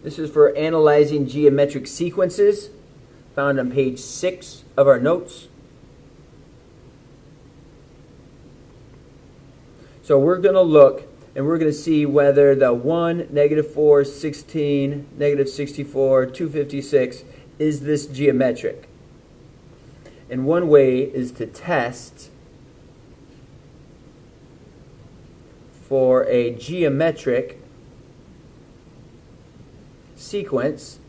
This is for analyzing geometric sequences, found on page 6 of our notes. So we're going to look and we're going to see whether the 1, -4, 16, -64, 256 is this geometric. And one way is to test for a geometric sequence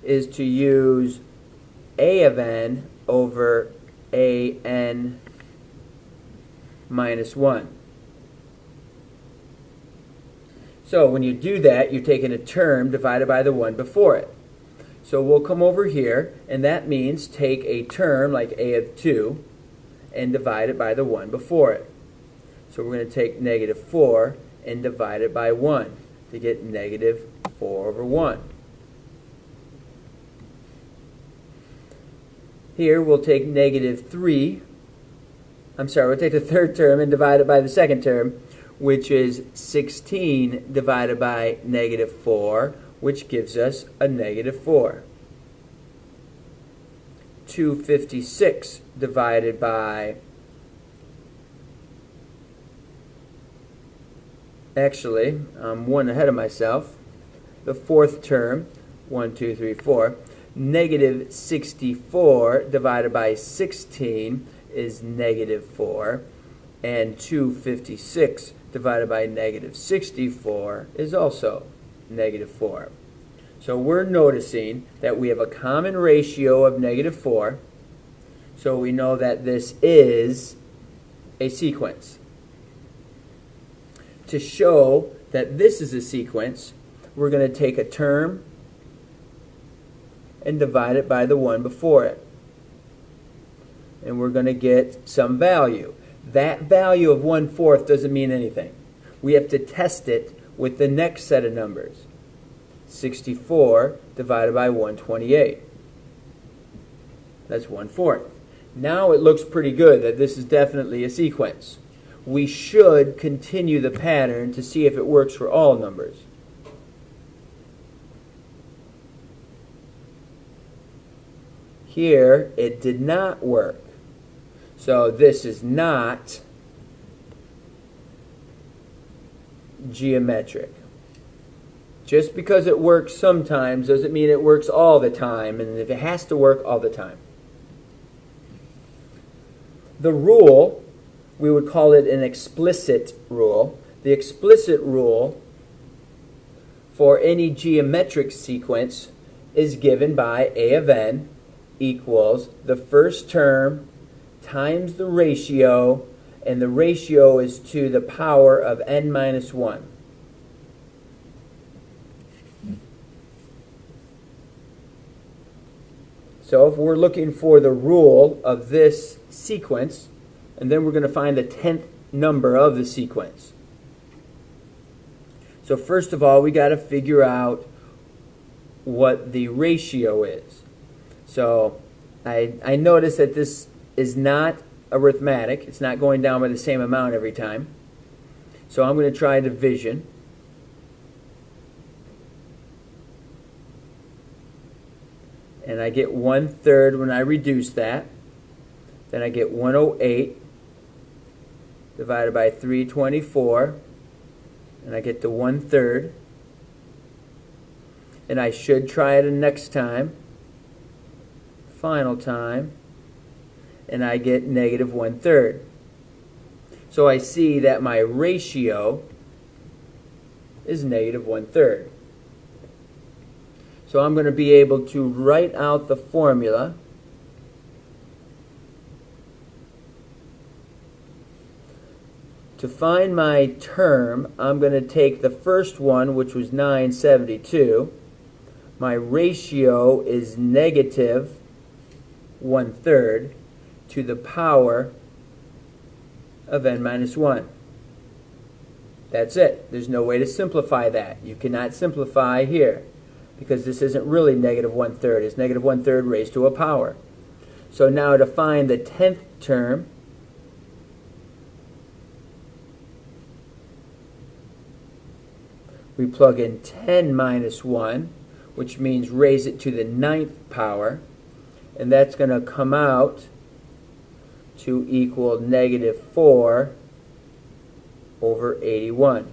is to use A of n over A n minus 1. So when you do that, you're taking a term divided by the one before it. So we'll come over here, and that means take a term like A of 2 and divide it by the one before it. So we're going to take -4 and divide it by 1 to get -4 over 1. Here we'll take -3. We'll take the third term and divide it by the second term, which is 16 divided by -4, which gives us a -4. 256 divided by, actually, I'm one ahead of myself, the fourth term, 1, 2, 3, 4, -64 divided by 16 is -4, and 256 divided by -64 is also -4. So we're noticing that we have a common ratio of -4, so we know that this is a sequence. To show that this is a sequence, we're going to take a term and divide it by the one before it. And we're going to get some value. That value of 1/4 doesn't mean anything. We have to test it with the next set of numbers. 64 divided by 128. That's 1/4. Now it looks pretty good that this is definitely a sequence. We should continue the pattern to see if it works for all numbers. Here, it did not work. So this is not geometric. Just because it works sometimes doesn't mean it works all the time, and if it has to work all the time. The rule, we would call it an explicit rule. The explicit rule for any geometric sequence is given by A of n equals the first term times the ratio, and the ratio is to the power of n minus 1. So if we're looking for the rule of this sequence, and then we're going to find the 10th number of the sequence. So first of all, we got to figure out what the ratio is. So I notice that this is not arithmetic. It's not going down by the same amount every time. So I'm going to try division. And I get 1/3 when I reduce that. Then I get 108 divided by 324. And I get to 1/3. And I should try it next time. Final time. And I get -1/3. So I see that my ratio is -1/3. So I'm going to be able to write out the formula to find my term. I'm going to take the first one, which was 972. My ratio is -1/3 to the power of n minus 1. That's it. There's no way to simplify that. You cannot simplify here because this isn't really -1/3. It's -1/3 raised to a power. So now to find the 10th term, We plug in 10 minus 1, which means raise it to the 9th power, and that's going to come out to equal negative 4 over 81.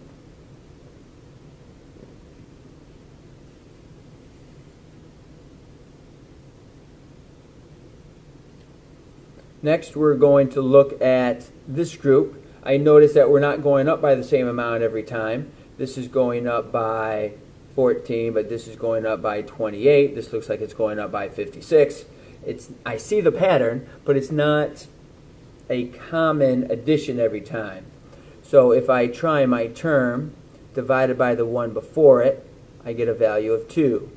Next, we're going to look at this group. I notice that we're not going up by the same amount every time. This is going up by 14, but this is going up by 28. This looks like it's going up by 56. I see the pattern, but it's not a common addition every time. So if I try my term divided by the one before it, I get a value of 2.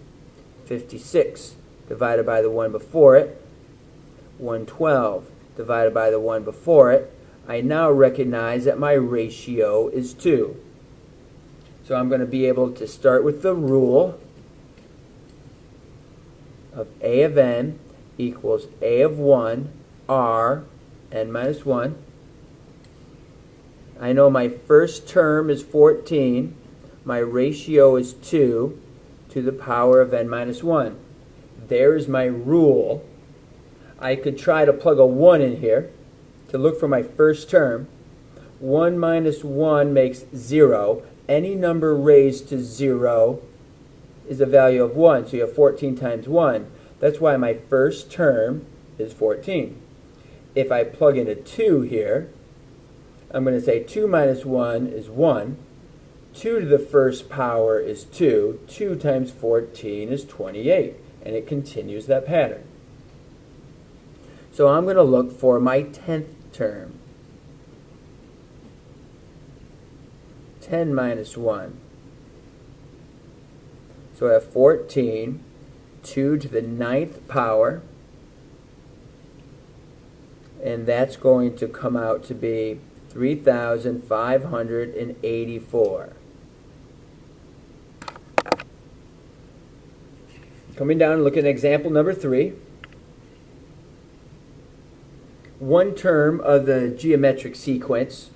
56 divided by the one before it, 112 divided by the one before it. I now recognize that my ratio is 2. So I'm going to be able to start with the rule of A of n equals A of 1 r n minus 1. I know my first term is 14. My ratio is 2 to the power of n minus 1. There's my rule. I could try to plug a 1 in here to look for my first term. 1 minus 1 makes 0. Any number raised to 0 is a value of 1. So you have 14 times 1. That's why my first term is 14. If I plug in a 2 here, I'm going to say 2 minus 1 is 1. 2 to the first power is 2. 2 times 14 is 28. And it continues that pattern. So I'm going to look for my 10th term. 10 minus 1. So I have 14, 2 to the 9th power, and that's going to come out to be 3,584. Coming down and looking at example number 3. One term of the geometric sequence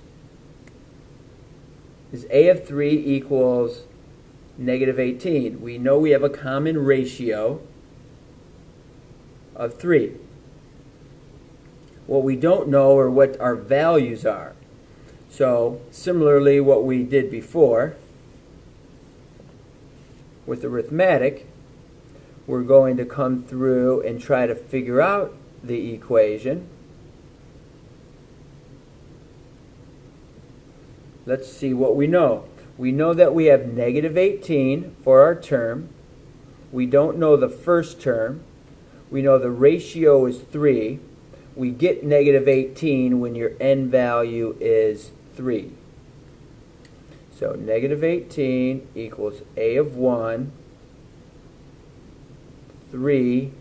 is A of 3 equals negative 18. We know we have a common ratio of 3. What we don't know are what our values are. So similarly, what we did before with arithmetic, we're going to come through and try to figure out the equation. Let's see what we know. We know that we have negative 18 for our term. We don't know the first term. We know the ratio is 3. We get negative 18 when your n value is 3. So negative 18 equals A of 1, 3.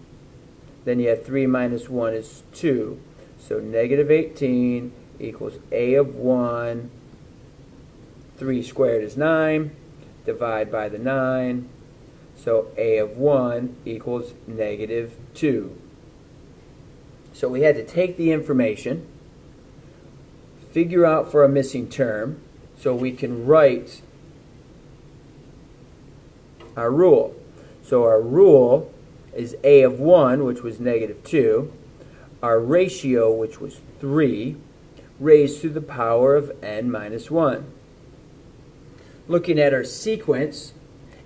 Then you have 3 minus 1 is 2. So negative 18 equals A of 1, 3 squared is 9, divide by the 9, so A of 1 equals negative 2. So we had to take the information, figure out for a missing term, so we can write our rule. So our rule is A of 1, which was negative 2, our ratio, which was 3, raised to the power of n minus 1. Looking at our sequence,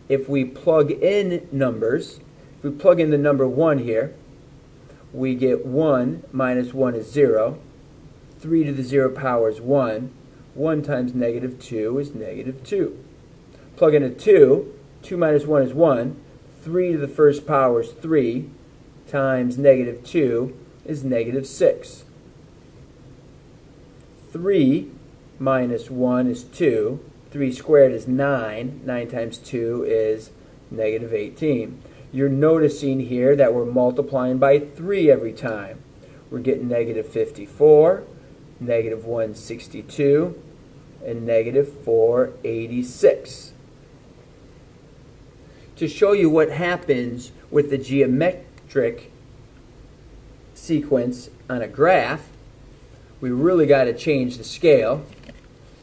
if we plug in numbers, if we plug in the number 1 here, we get 1 minus 1 is 0. 3 to the 0 power is 1. 1 times negative 2 is negative 2. Plug in a 2. 2 minus 1 is 1. 3 to the first power is 3 times negative 2 is negative 6. 3 minus 1 is 2. 3 squared is 9. 9 times 2 is negative 18. You're noticing here that we're multiplying by 3 every time. We're getting negative 54, negative 162, and negative 486. To show you what happens with the geometric sequence on a graph, we really got to change the scale.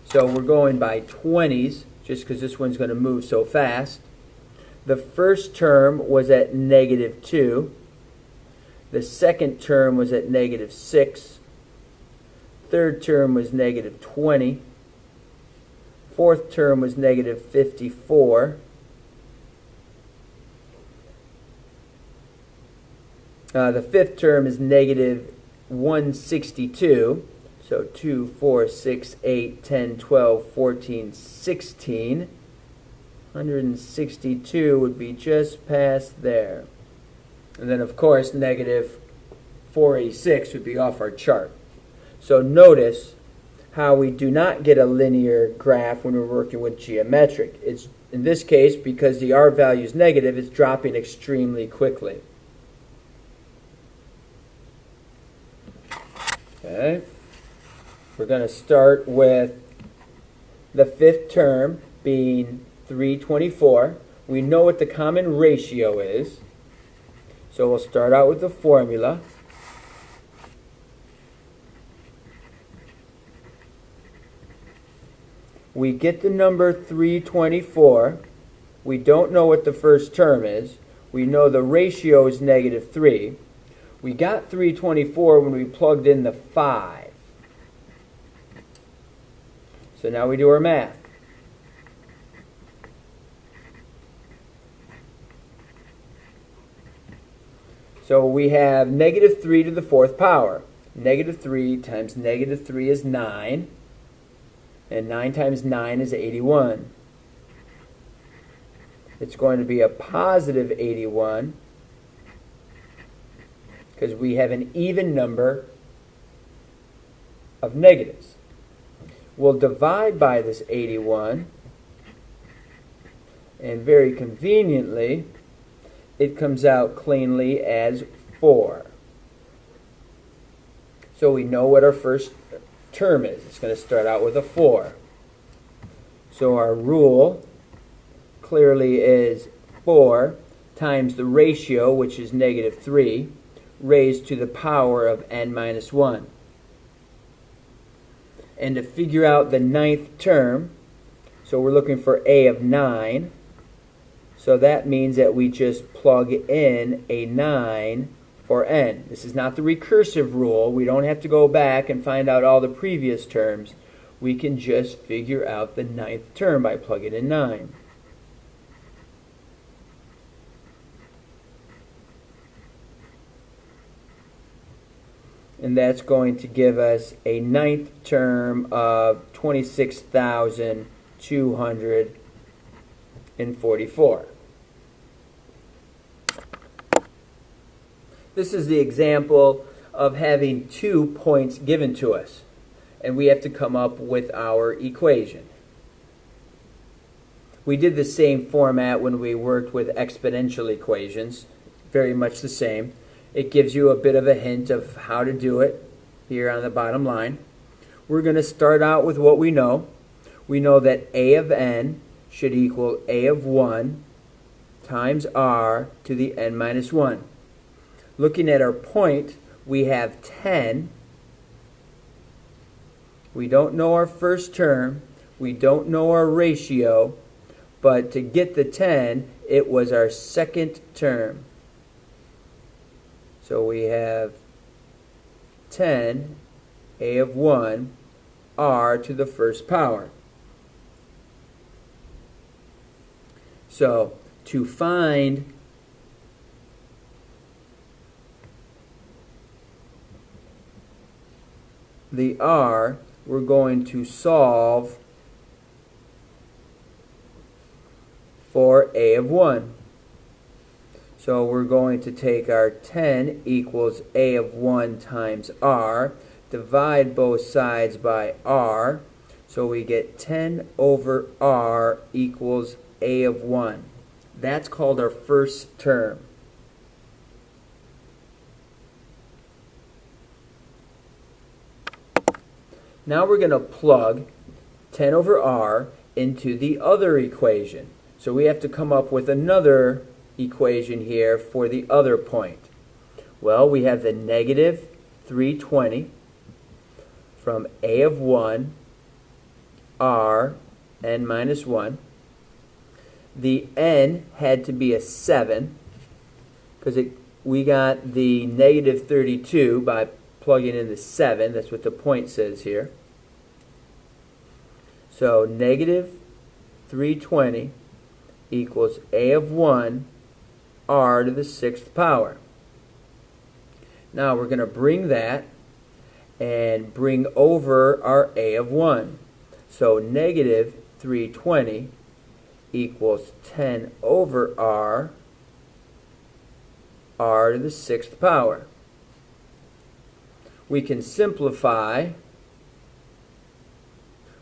So we're going by 20s, just because this one's going to move so fast. The first term was at -2. The second term was at -6. Third term was -20. Fourth term was -54. The fifth term is -162. So 2, 4, 6, 8, 10, 12, 14, 16. 162 would be just past there. And then, of course, -486 would be off our chart. So notice how we do not get a linear graph when we're working with geometric. It's, in this case, because the R value is negative, it's dropping extremely quickly. Okay. We're going to start with the fifth term being 324. We know what the common ratio is. So we'll start out with the formula. We get the number 324. We don't know what the first term is. We know the ratio is -3. We got 324 when we plugged in the 5. So now we do our math. So we have -3 to the fourth power. -3 times -3 is 9. And 9 times 9 is 81. It's going to be a positive 81 because we have an even number of negatives. We'll divide by this 81, and very conveniently, it comes out cleanly as 4. So we know what our first term is. It's going to start out with a 4. So our rule clearly is 4 times the ratio, which is -3, raised to the power of n minus 1. And to figure out the ninth term, so we're looking for a of 9. So that means that we just plug in a 9 for n. This is not the recursive rule. We don't have to go back and find out all the previous terms. We can just figure out the ninth term by plugging in 9. And that's going to give us a ninth term of 26,244. This is the example of having 2 points given to us, and we have to come up with our equation. We did the same format when we worked with exponential equations, very much the same. It gives you a bit of a hint of how to do it here on the bottom line. We're going to start out with what we know. We know that a of n should equal a of 1 times r to the n minus 1. Looking at our point, we have 10. We don't know our first term. We don't know our ratio. But to get the 10, it was our second term. So we have 10, a of 1, r to the first power. So to find the r, we're going to solve for a of 1. So we're going to take our 10 equals a of 1 times r, divide both sides by r, so we get 10 over r equals a of 1. That's called our first term. Now we're going to plug 10 over r into the other equation. So we have to come up with another equation here for the other point. Well, we have the negative 320 from a of 1 r n minus 1. The n had to be a 7 because we got the negative 32 by plugging in the 7. That's what the point says here. So negative 320 equals a of 1 r to the 6th power. Now we're going to bring that and bring over our a of 1. So negative 320 equals 10 over r to the 6th power. We can simplify.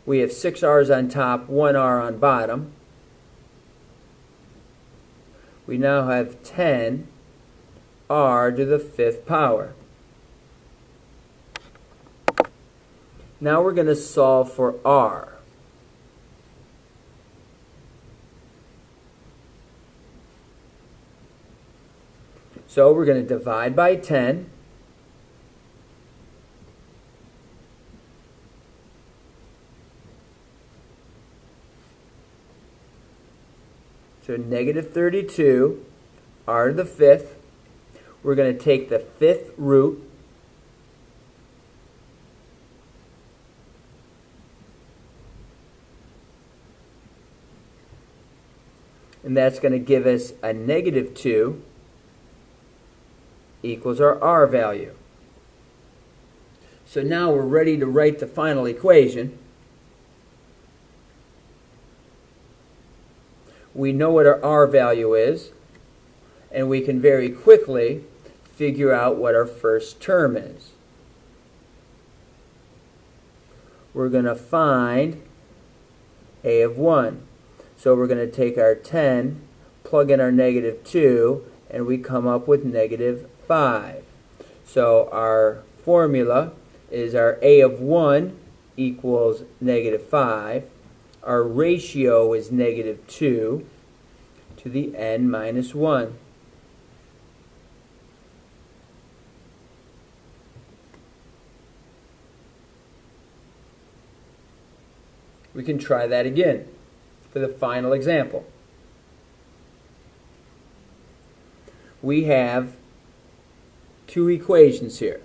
We have 6 r's on top, 1 r on bottom. We now have 10 r to the 5th power. Now we're going to solve for r. So we're going to divide by 10. So negative 32, r to the 5th. We're going to take the 5th root, and that's going to give us a negative 2 equals our r value. So now we're ready to write the final equation. We know what our r value is, and we can very quickly figure out what our first term is. We're going to find a of 1. So we're going to take our 10, plug in our negative 2, and we come up with negative 5. So our formula is our a of 1 equals negative 5. Our ratio is negative 2 to the n minus 1. We can try that again for the final example. We have two equations here.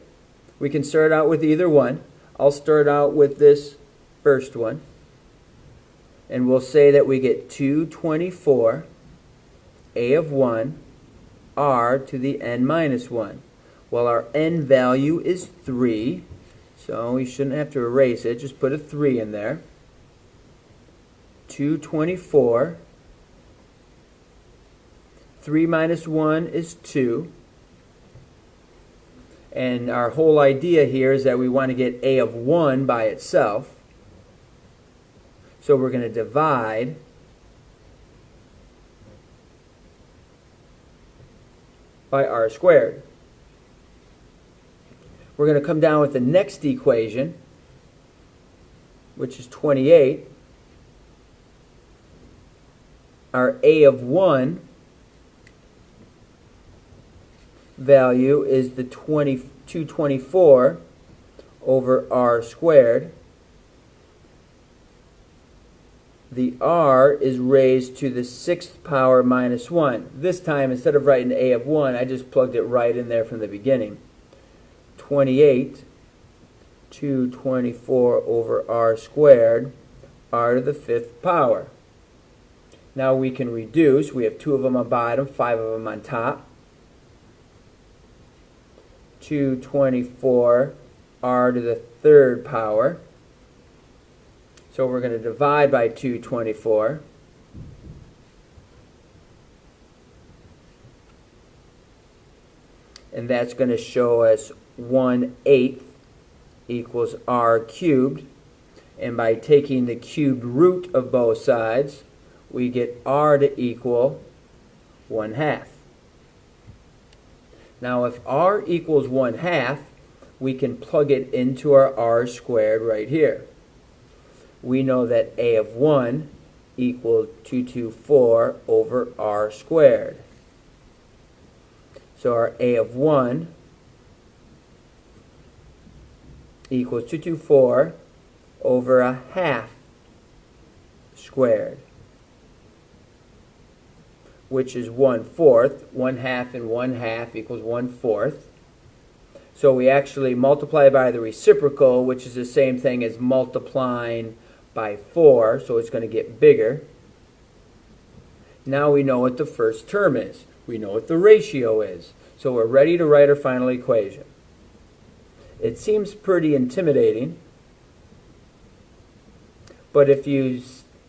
We can start out with either one. I'll start out with this first one. And we'll say that we get 224 a of 1 r to the n minus 1. Well, our n value is 3, so we shouldn't have to erase it. Just put a 3 in there. 224. 3 minus 1 is 2. And our whole idea here is that we want to get a of 1 by itself. So we're going to divide by r squared. We're going to come down with the next equation, which is 28. Our a of 1 value is the 224 over r squared. The r is raised to the 6th power minus 1. This time, instead of writing a of 1, I just plugged it right in there from the beginning. 28, 224 over r squared, r to the 5th power. Now we can reduce. We have 2 of them on bottom, 5 of them on top. 224 r to the 3rd power. So we're going to divide by 224. And that's going to show us 1/8 equals r cubed. And by taking the cubed root of both sides, we get r to equal 1/2. Now if r equals 1/2, we can plug it into our r squared right here. We know that a of 1 equals 224 over r squared. So our a of 1 equals 224 over 1/2 squared, which is 1/4. 1/2 and 1/2 equals 1/4. So we actually multiply by the reciprocal, which is the same thing as multiplying by 4, so it's going to get bigger. Now we know what the first term is. We know what the ratio is. So we're ready to write our final equation. It seems pretty intimidating, but if you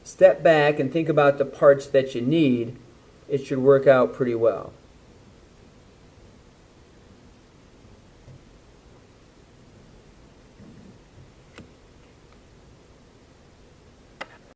step back and think about the parts that you need, it should work out pretty well.